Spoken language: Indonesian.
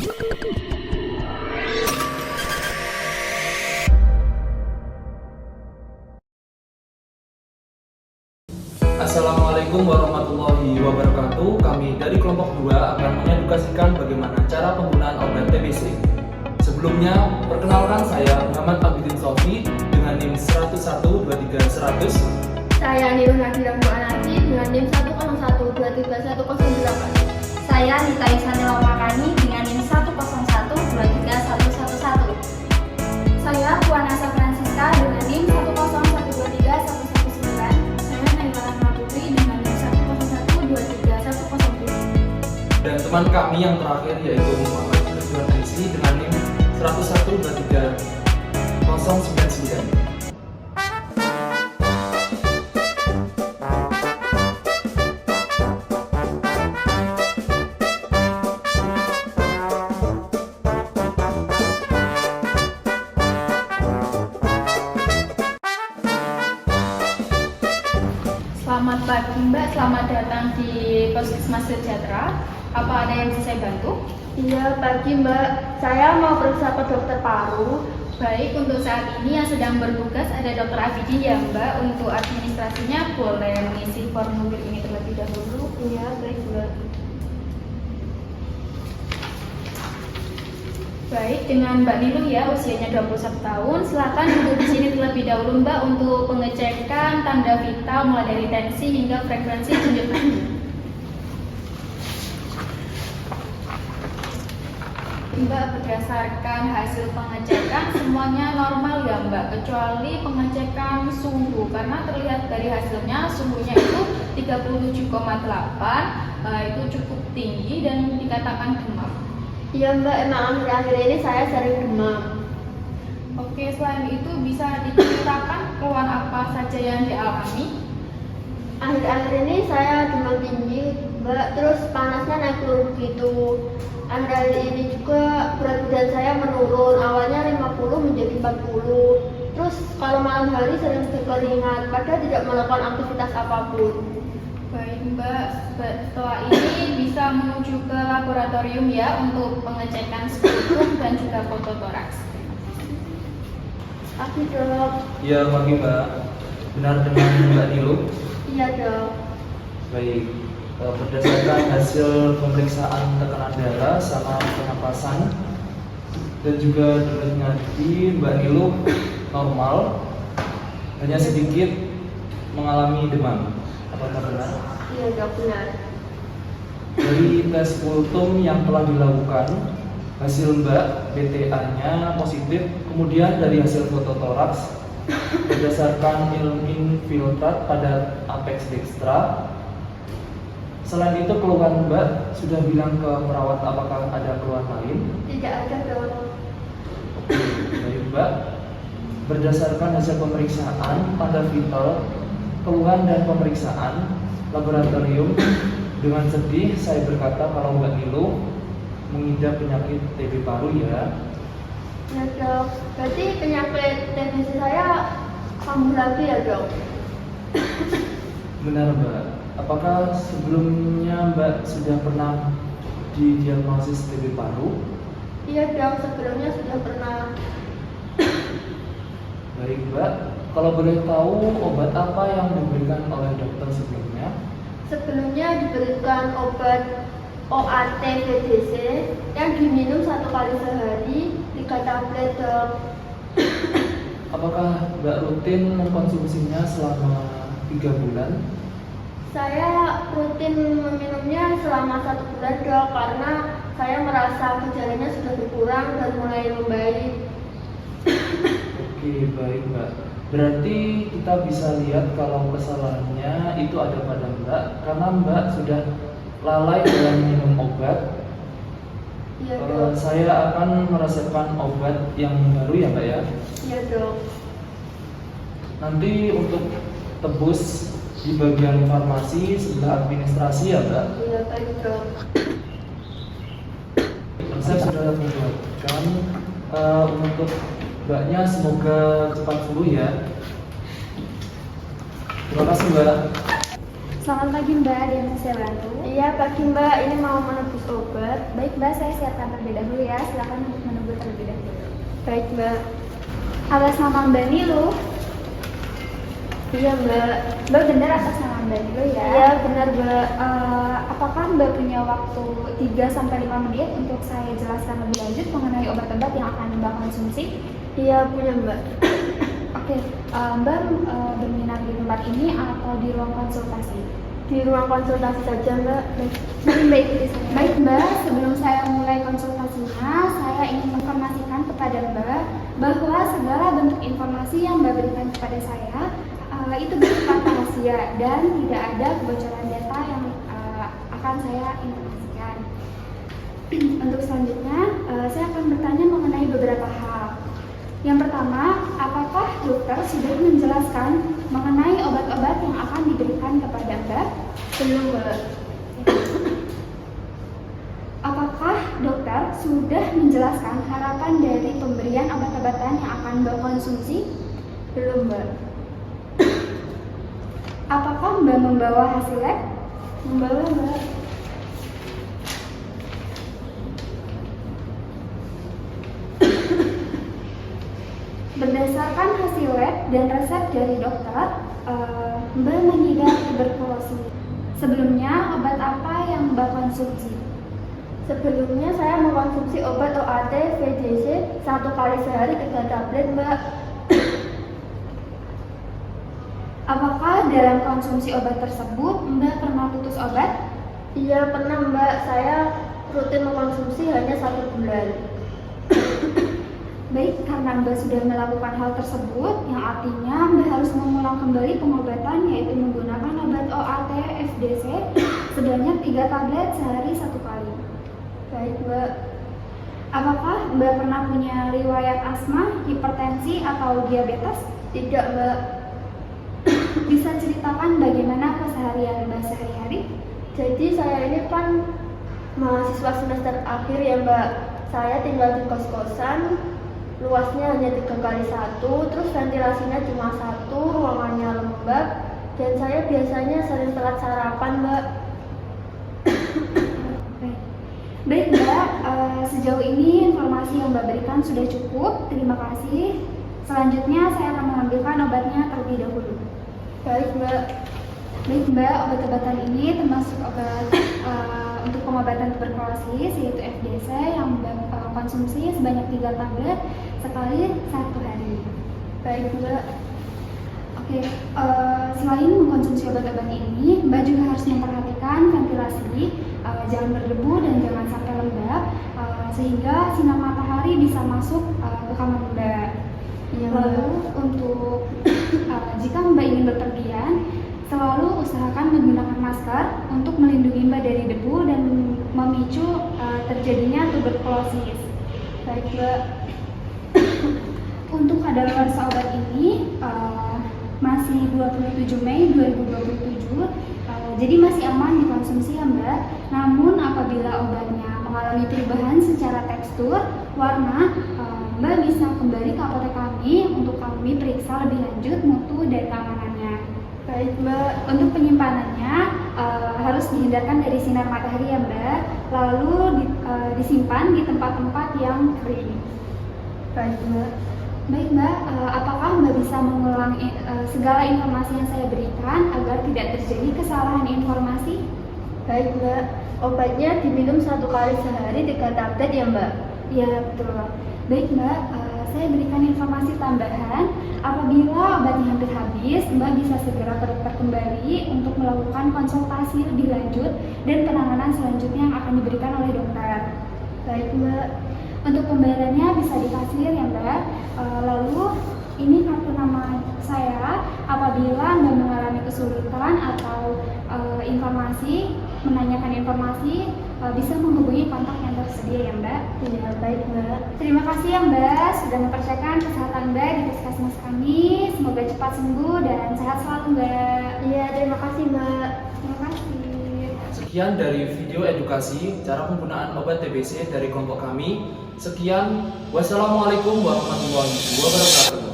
Assalamualaikum warahmatullahi wabarakatuh. Kami dari kelompok 2 akan mengedukasikan bagaimana cara penggunaan obat TBC. Sebelumnya, perkenalkan saya Muhammad Abidin Sofi dengan NIM 1012300. Saya Nirun Nadira Mu'anati dengan NIM 101233108. Saya Nita Isanila Makani dengan NIM 101231111. Saya Puan Asa Francisca dengan NIM 101231119. Saya Naila Rahma Putri dengan NIM 101231007. Dan teman kami yang terakhir yaitu Muhammad Ridwan Aisi dengan NIM 101230099. Selamat pagi Mbak, selamat datang di Puskesmas Sejahtera. Apa ada yang bisa saya bantu? Iya, pagi Mbak. Saya mau periksa ke dokter paru. Baik, untuk saat ini yang sedang bertugas ada Dr. Abidin ya Mbak. Untuk administrasinya boleh mengisi formulir ini terlebih dahulu. Iya, baik Mbak. Baik, dengan Mbak Nilu ya, usianya 21 tahun. Silakan duduk di sini terlebih dahulu Mbak untuk pengecekan tanda vital mulai dari tensi hingga frekuensi denyut nadi. Mbak, berdasarkan hasil pengecekan semuanya normal ya Mbak, kecuali pengecekan suhu karena terlihat dari hasilnya suhunya itu 37,8, itu cukup tinggi dan dikatakan demam. Iya Mbak, emang akhir-akhir ini saya sering demam. Oke, selain itu bisa diceritakan keluhan apa saja yang dialami? Akhir-akhir ini saya demam tinggi Mbak, terus panasnya naik turun gitu. Akhir-akhir ini juga berat badan saya menurun, awalnya 50 menjadi 40. Terus kalau malam hari sering berkeringat, padahal tidak melakukan aktivitas apapun. Baik Mbak, setelah ini bisa menuju ke laboratorium ya untuk pengecekan sputum dan juga fototoraks. Aku dok. Ya, pagi Mbak. Benar dengan Mbak Nilu? Iya dok. Baik. Berdasarkan hasil pemeriksaan tekanan darah sama pernapasan dan juga denyut nadi, Mbak Nilu normal, hanya sedikit mengalami demam. Apakah benar? Iya dok, benar. Dari tes sputum yang telah dilakukan, hasil Mbak BTA-nya positif. Kemudian dari hasil fototoraks berdasarkan infiltrat pada apex dextra. Selain itu keluhan Mbak sudah bilang ke perawat apakah ada keluhan lain? Tidak ada dok. Oke, baik Mbak. Berdasarkan hasil pemeriksaan tanda vital, keluhan dan pemeriksaan laboratorium, dengan sedih saya berkata kalau Mbak Nilu mengidap penyakit TB paru ya. Ya dok, berarti penyakit TBC saya kambuh lagi ya dok? Benar Mbak. Apakah sebelumnya Mbak sudah pernah didiagnosis TB paru? Iya dok, sebelumnya sudah pernah. Baik Mbak, kalau boleh tahu obat apa yang diberikan oleh dokter sebelumnya? Sebelumnya diberikan obat OAT VDC yang diminum 1 kali sehari, 3 tablet dok. Apakah Mbak rutin mengkonsumsinya selama 3 bulan? Saya rutin meminumnya selama 1 bulan dok, karena saya merasa gejalanya sudah berkurang dan mulai membaik. Oke, baik Mbak. Berarti kita bisa lihat kalau kesalahannya itu ada pada Mbak, karena Mbak sudah lalai dalam minum obat. Iya dok. Saya akan meresepkan obat yang baru ya Mbak ya. Iya dok. Nanti untuk tebus di bagian farmasi sebelah administrasi ya Mbak. Iya baik dok. Resep sudah dibuatkan. Untuk Mbaknya semoga cepat sembuh ya. Terima kasih Mbak. Selamat pagi Mbak, ada yang bisa saya bantu? Iya pagi Mbak, ini mau menebus obat. Baik Mbak, saya siapkan terlebih dahulu ya. Silakan untuk menunggu terlebih dahulu. Baik Mbak. Atas nama Mbak Nilu. Iya Mbak. Mbak benar atas nama Mbak Nilu ya? Iya benar Mbak. Apakah Mbak punya waktu 3-5 menit untuk saya jelaskan lebih lanjut mengenai obat-obat yang akan Mbak konsumsi? Iya punya Mbak. Oke, Mbak berminat di tempat ini atau di ruang konsultasi? Di ruang konsultasi saja Mbak. Baik, baik Mbak, sebelum saya mulai konsultasinya, saya ingin menginformasikan kepada Mbak bahwa segala bentuk informasi yang Mbak berikan kepada saya itu bersifat rahasia dan tidak ada kebocoran data yang akan saya informasikan. Untuk selanjutnya, saya akan bertanya mengenai beberapa hal. Yang pertama, apakah dokter sudah menjelaskan mengenai obat-obat yang akan diberikan kepada Mbak? Belum Mbak. Apakah dokter sudah menjelaskan harapan dari pemberian obat-obatan yang akan Mbak konsumsi? Belum Mbak. Apakah Mbak membawa hasil lab? Membawa Mbak. Berdasarkan hasil lab dan resep dari dokter, Mbak mengidap tuberkulosis. Sebelumnya, obat apa yang Mbak konsumsi? Sebelumnya saya mengkonsumsi obat OAT VJC 1 kali sehari 3 tablet Mbak. Apakah dalam konsumsi obat tersebut Mbak pernah putus obat? Iya pernah Mbak, saya rutin mengkonsumsi hanya 1 bulan. Baik, karena Mbak sudah melakukan hal tersebut, yang artinya Mbak harus mengulang kembali pengobatan yaitu menggunakan obat OAT FDC sebanyak 3 tablet sehari 1 kali. Baik Mbak. Apakah Mbak pernah punya riwayat asma, hipertensi, atau diabetes? Tidak Mbak. Bisa ceritakan bagaimana keseharian Mbak sehari-hari? Jadi saya ini kan mahasiswa semester akhir ya Mbak. Saya tinggal di kos-kosan, luasnya hanya 3 kali 1, terus ventilasinya cuma 1, ruangannya lembab, dan saya biasanya sering telat sarapan Mbak. Baik Mbak, sejauh ini informasi yang Mbak berikan sudah cukup. Terima kasih. Selanjutnya saya akan mengambilkan obatnya terlebih dahulu. Baik Mbak. Baik Mbak, obat-obatan ini termasuk obat untuk pengobatan tuberkulosis yaitu FDC yang Mbak konsumsi sebanyak 3 tablet sekali 1 hari. Baik Mbak. Oke, selain mengkonsumsi obat-obat ini, Mbak juga harus memperhatikan ventilasi, jangan berdebu dan jangan sampai lembab, sehingga sinar matahari bisa masuk ke kamar Mbak. Iya, Lalu untuk jika Mbak ingin bepergian, selalu usahakan menggunakan masker untuk melindungi Mbak dari debu dan memicu terjadinya tuberkulosis. Baik Mbak. Untuk kadaluarsa obat ini masih 27 Mei 2027, jadi masih aman dikonsumsi ya Mbak. Namun apabila obatnya mengalami perubahan secara tekstur, warna, Mbak bisa kembali ke apotek kami untuk kami periksa lebih lanjut mutu dan keamanannya. Baik Mbak. Untuk penyimpanannya harus dihindarkan dari sinar matahari ya Mbak, lalu disimpan di tempat-tempat yang kering. Baik Mbak. Baik Mbak, apakah Mbak bisa mengulang segala informasi yang saya berikan agar tidak terjadi kesalahan informasi? Baik Mbak. Obatnya diminum 1 kali sehari 3 tablet ya Mbak? Ya betul. Baik Mbak, saya berikan informasi tambahan. Apabila obatnya hampir habis, Mbak bisa segera ke dokter kembali untuk melakukan konsultasi lebih lanjut dan penanganan selanjutnya yang akan diberikan oleh dokter. Baik Mbak. Untuk pembayarannya bisa di kasir ya Mbak. Lalu ini kartu nama saya. Apabila Mbak mengalami kesulitan atau menanyakan informasi, bisa menghubungi kontak yang tersedia ya Mbak. Iya baik Mbak. Terima kasih ya Mbak sudah mempercayakan kesehatan Mbak di puskesmas kami. Semoga cepat sembuh dan sehat selalu Mbak. Iya terima kasih Mbak. Terima kasih. Sekian dari video edukasi cara penggunaan obat TBC dari kelompok kami. Sekian, wassalamualaikum warahmatullahi wabarakatuh.